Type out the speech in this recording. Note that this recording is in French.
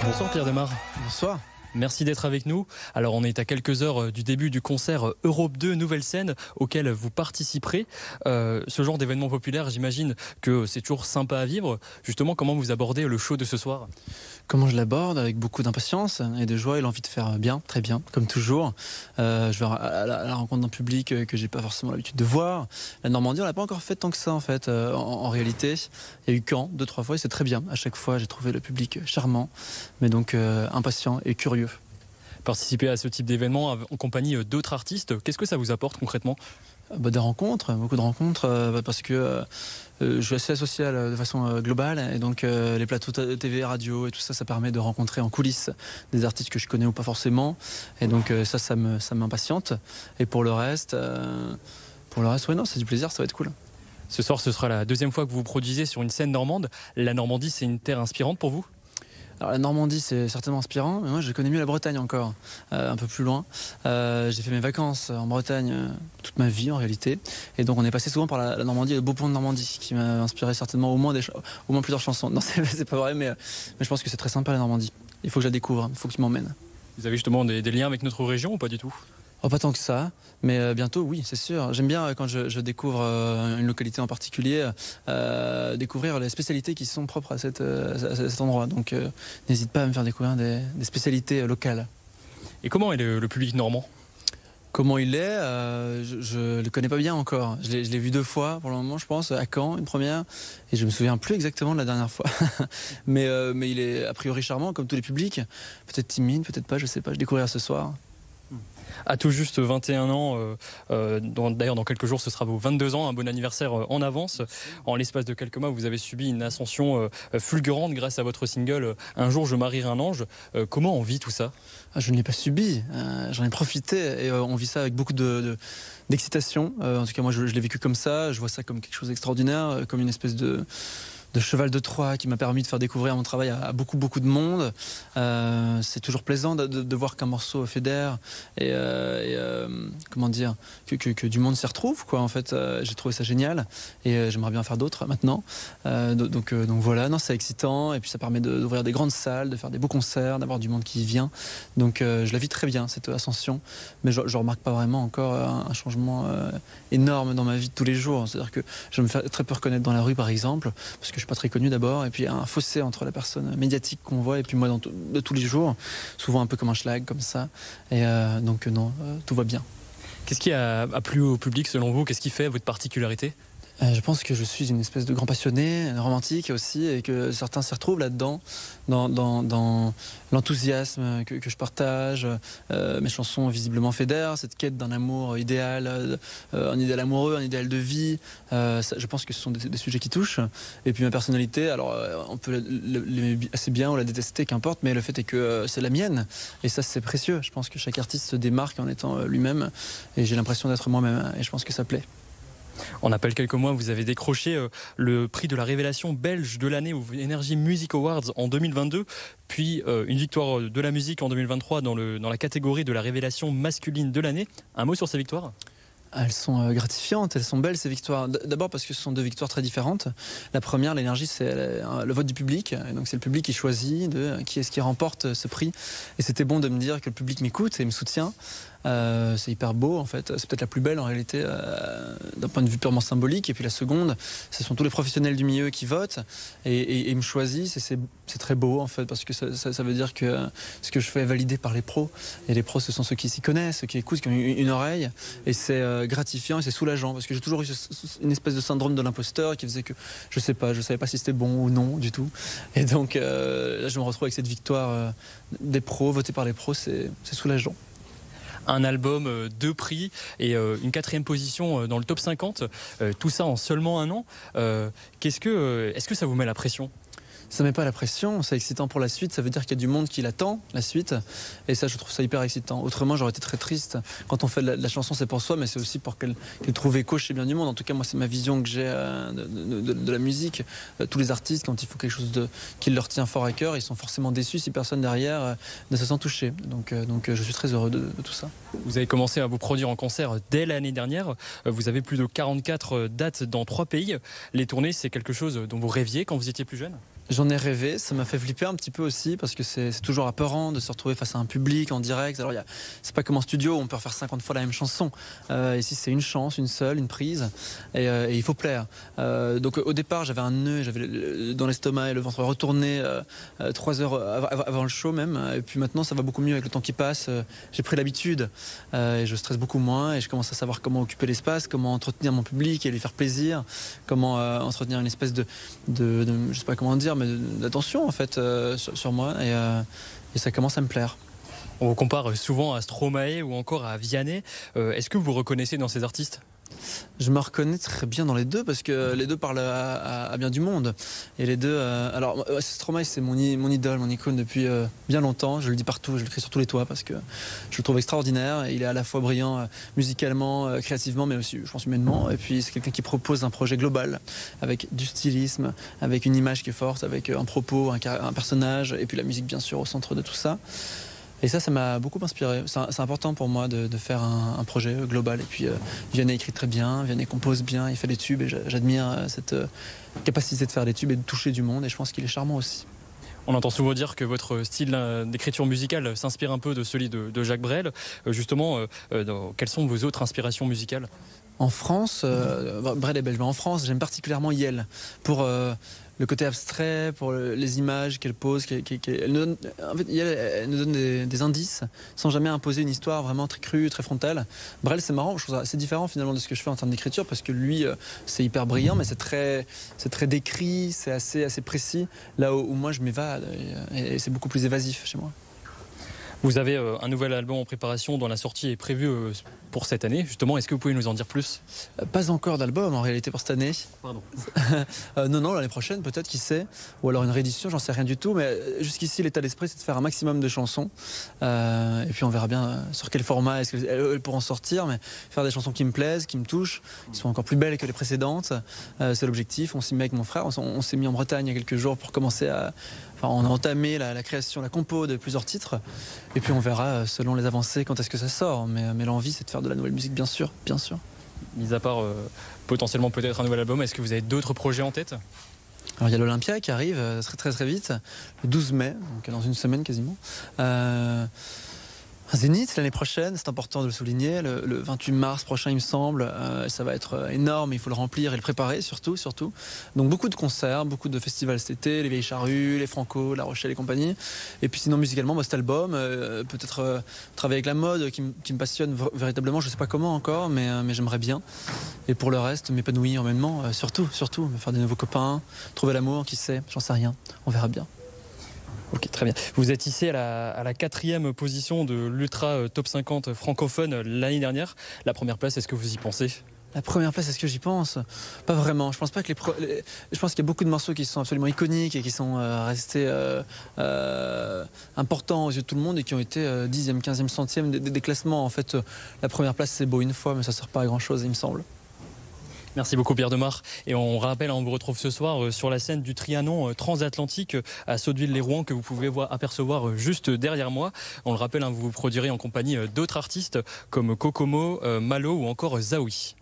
Bonsoir Pierre Demar. Bonsoir. Merci d'être avec nous. Alors on est à quelques heures du début du concert Europe 2 Nouvelle Scène auquel vous participerez. Ce genre d'événement populaire, j'imagine que c'est toujours sympa à vivre. Justement, comment vous abordez le show de ce soir ? Comment je l'aborde? Avec beaucoup d'impatience et de joie et l'envie de faire bien, très bien, comme toujours. Je vais à la rencontre d'un public que j'ai pas forcément l'habitude de voir. La Normandie, on l'a pas encore fait tant que ça en fait. En réalité, il y a eu Caen 2-3 fois et c'est très bien. À chaque fois, j'ai trouvé le public charmant, mais donc impatient et curieux. Participer à ce type d'événement en compagnie d'autres artistes, qu'est-ce que ça vous apporte concrètement ? Des rencontres, beaucoup de rencontres, parce que je suis assez social de façon globale et donc les plateaux TV, radio et tout ça, ça permet de rencontrer en coulisses des artistes que je connais ou pas forcément. Et donc ça m'impatiente. Et pour le reste, ouais, non, c'est du plaisir, ça va être cool. Ce soir, ce sera la deuxième fois que vous vous produisez sur une scène normande. La Normandie, c'est une terre inspirante pour vous ? Alors la Normandie c'est certainement inspirant, mais moi je connais mieux la Bretagne encore, un peu plus loin. J'ai fait mes vacances en Bretagne toute ma vie en réalité, et donc on est passé souvent par la Normandie, le beau pont de Normandie, qui m'a inspiré certainement au moins plusieurs chansons. Non c'est pas vrai, mais je pense que c'est très sympa la Normandie. Il faut que je la découvre, il faut que tu m'emmènes. Vous avez justement des liens avec notre région ou pas du tout ? Oh, pas tant que ça, mais bientôt oui, c'est sûr. J'aime bien quand je découvre une localité en particulier, découvrir les spécialités qui sont propres à cet endroit. Donc n'hésite pas à me faire découvrir des spécialités locales. Et comment est le public normand ? Comment il est, je le connais pas bien encore. Je l'ai vu 2 fois pour le moment, je pense, à Caen, une première, et je me souviens plus exactement de la dernière fois. mais il est a priori charmant, comme tous les publics. Peut-être timide, peut-être pas, je sais pas. Je découvrirai ce soir. À tout juste 21 ans, d'ailleurs dans quelques jours ce sera vos 22 ans, un bon anniversaire en avance. En l'espace de quelques mois vous avez subi une ascension fulgurante grâce à votre single Un jour je marierai un ange. Comment on vit tout ça ? Je ne l'ai pas subi, j'en ai profité et on vit ça avec beaucoup d'excitation. En tout cas moi je l'ai vécu comme ça, je vois ça comme quelque chose d'extraordinaire, comme une espèce de cheval de Troie qui m'a permis de faire découvrir mon travail à beaucoup de monde. C'est toujours plaisant de voir qu'un morceau fédère et comment dire que du monde s'y retrouve quoi. En fait, j'ai trouvé ça génial et j'aimerais bien faire d'autres maintenant. Donc voilà, non, c'est excitant et puis ça permet d'ouvrir des grandes salles, de faire des beaux concerts, d'avoir du monde qui y vient. Donc je la vis très bien cette ascension, mais je remarque pas vraiment encore un changement énorme dans ma vie de tous les jours. C'est-à-dire que je me fais très peu reconnaître dans la rue par exemple, parce que je suis pas très connu d'abord, et puis un fossé entre la personne médiatique qu'on voit et puis moi de tous les jours, souvent un peu comme un schlag comme ça, et donc non, tout va bien. Qu'est-ce qui a plu au public selon vous ? Qu'est-ce qui fait votre particularité ? Je pense que je suis une espèce de grand passionné, romantique aussi, et que certains s'y retrouvent là-dedans, dans l'enthousiasme que je partage. Mes chansons visiblement fédèrent, cette quête d'un amour idéal, un idéal amoureux, un idéal de vie. Je pense que ce sont des sujets qui touchent. Et puis ma personnalité, alors on peut l'aimer assez bien ou la détester, qu'importe, mais le fait est que c'est la mienne. Et ça c'est précieux. Je pense que chaque artiste se démarque en étant lui-même, et j'ai l'impression d'être moi-même, et je pense que ça plaît. En à peine quelques mois, vous avez décroché le prix de la révélation belge de l'année aux Energy Music Awards en 2022, puis une victoire de la musique en 2023 dans la catégorie de la révélation masculine de l'année. Un mot sur ces victoires ? Elles sont gratifiantes, elles sont belles ces victoires. D'abord parce que ce sont 2 victoires très différentes. La première, l'énergie, c'est le vote du public. Et donc c'est le public qui choisit qui est-ce qui remporte ce prix. Et c'était bon de me dire que le public m'écoute et me soutient. C'est hyper beau en fait, c'est peut-être la plus belle en réalité d'un point de vue purement symbolique. Et puis la seconde, ce sont tous les professionnels du milieu qui votent et me choisissent, et c'est très beau en fait, parce que ça veut dire que ce que je fais est validé par les pros, et les pros ce sont ceux qui s'y connaissent, ceux qui écoutent, qui ont une oreille, et c'est gratifiant et c'est soulageant, parce que j'ai toujours eu une espèce de syndrome de l'imposteur qui faisait que je savais pas si c'était bon ou non du tout, et donc là je me retrouve avec cette victoire des pros, votée par les pros, c'est soulageant. Un album, 2 prix et une 4e position dans le top 50, tout ça en seulement un an. Est-ce que ça vous met la pression ? Ça met pas la pression, c'est excitant pour la suite, ça veut dire qu'il y a du monde qui l'attend, la suite, et ça je trouve ça hyper excitant. Autrement j'aurais été très triste. Quand on fait de la chanson c'est pour soi, mais c'est aussi pour qu'elle trouve écho chez bien du monde. En tout cas moi c'est ma vision que j'ai de la musique. Tous les artistes, quand il faut quelque chose qui leur tient fort à cœur, ils sont forcément déçus si personne derrière ne se sent touché. Donc je suis très heureux de tout ça. Vous avez commencé à vous produire en concert dès l'année dernière, vous avez plus de 44 dates dans 3 pays. Les tournées c'est quelque chose dont vous rêviez quand vous étiez plus jeune ? J'en ai rêvé, ça m'a fait flipper un petit peu aussi parce que c'est toujours apeurant de se retrouver face à un public en direct. Alors c'est pas comme en studio où on peut refaire 50 fois la même chanson. Ici c'est une chance, une seule, une prise et il faut plaire. Donc au départ j'avais un nœud, j'avais dans l'estomac et le ventre retourné 3 heures avant le show même. Et puis maintenant ça va beaucoup mieux avec le temps qui passe. J'ai pris l'habitude et je stresse beaucoup moins et je commence à savoir comment occuper l'espace, comment entretenir mon public et lui faire plaisir, comment entretenir une espèce de je sais pas comment dire, mais d'attention en fait sur moi et ça commence à me plaire. On vous compare souvent à Stromae ou encore à Vianney. Est-ce que vous vous reconnaissez dans ces artistes ? Je me reconnais très bien dans les deux parce que les deux parlent à bien du monde. Et les deux. Alors, Stromae, c'est mon idole, mon icône depuis bien longtemps. Je le dis partout, je le crie sur tous les toits parce que je le trouve extraordinaire. Il est à la fois brillant musicalement, créativement, mais aussi, je pense, humainement. Et puis, c'est quelqu'un qui propose un projet global avec du stylisme, avec une image qui est forte, avec un propos, un personnage, et puis la musique, bien sûr, au centre de tout ça. Et ça m'a beaucoup inspiré. C'est important pour moi de faire un projet global. Et puis Vianney écrit très bien, Vianney compose bien, il fait des tubes et j'admire cette capacité de faire des tubes et de toucher du monde. Et je pense qu'il est charmant aussi. On entend souvent dire que votre style d'écriture musicale s'inspire un peu de celui de Jacques Brel. Justement, quelles sont vos autres inspirations musicales ? En France, Brel est belge, mais en France, j'aime particulièrement Yel pour le côté abstrait, pour les images qu'elle pose. Elle nous donne des indices sans jamais imposer une histoire vraiment très crue, très frontale. Brel, c'est marrant, je trouve ça assez différent finalement de ce que je fais en termes d'écriture parce que lui, c'est hyper brillant, mais c'est très décrit, c'est assez précis. Là où moi, je m'évade et c'est beaucoup plus évasif chez moi. Vous avez un nouvel album en préparation dont la sortie est prévue pour cette année. Justement, est-ce que vous pouvez nous en dire plus ? Pas encore d'album en réalité pour cette année. Pardon. Non, l'année prochaine peut-être, qui sait. Ou alors une réédition, j'en sais rien du tout. Mais jusqu'ici, l'état d'esprit, c'est de faire un maximum de chansons. Et puis on verra bien sur quel format est-ce qu'elles pourront sortir. Mais faire des chansons qui me plaisent, qui me touchent, qui sont encore plus belles que les précédentes. C'est l'objectif. On s'y met avec mon frère. On s'est mis en Bretagne il y a quelques jours pour commencer on a entamé la création, la compo de plusieurs titres. Et puis on verra selon les avancées quand est-ce que ça sort. Mais l'envie, c'est de faire de la nouvelle musique, bien sûr. Mis à part potentiellement peut-être un nouvel album, est-ce que vous avez d'autres projets en tête ? Alors il y a l'Olympia qui arrive très vite, le 12 mai, donc dans une semaine quasiment. Un Zénith l'année prochaine, c'est important de le souligner, le 28 mars prochain il me semble. Ça va être énorme, il faut le remplir et le préparer surtout. Donc beaucoup de concerts, beaucoup de festivals cet été, les Vieilles Charrues, les Franco, La Rochelle et compagnie. Et puis sinon musicalement, cet album, peut-être travailler avec la mode qui me passionne véritablement, je ne sais pas comment encore, mais j'aimerais bien. Et pour le reste, m'épanouir humainement, surtout, me faire des nouveaux copains, trouver l'amour, qui sait, j'en sais rien, on verra bien. Ok, très bien. Vous êtes ici à la 4e position de l'Ultra Top 50 francophone l'année dernière. La première place, est-ce que vous y pensez ? La première place, est-ce que j'y pense ? Pas vraiment. Je pense pas que je pense qu'il y a beaucoup de morceaux qui sont absolument iconiques et qui sont restés importants aux yeux de tout le monde et qui ont été 10e, 15e, 100e des classements. En fait, la première place, c'est beau une fois, mais ça sert pas à grand-chose, il me semble. Merci beaucoup Pierre Demar. Et on rappelle, on vous retrouve ce soir sur la scène du Trianon transatlantique à Sotteville-lès-Rouen que vous pouvez apercevoir juste derrière moi. On le rappelle, vous vous produirez en compagnie d'autres artistes comme Kokomo, Malo ou encore Zawi.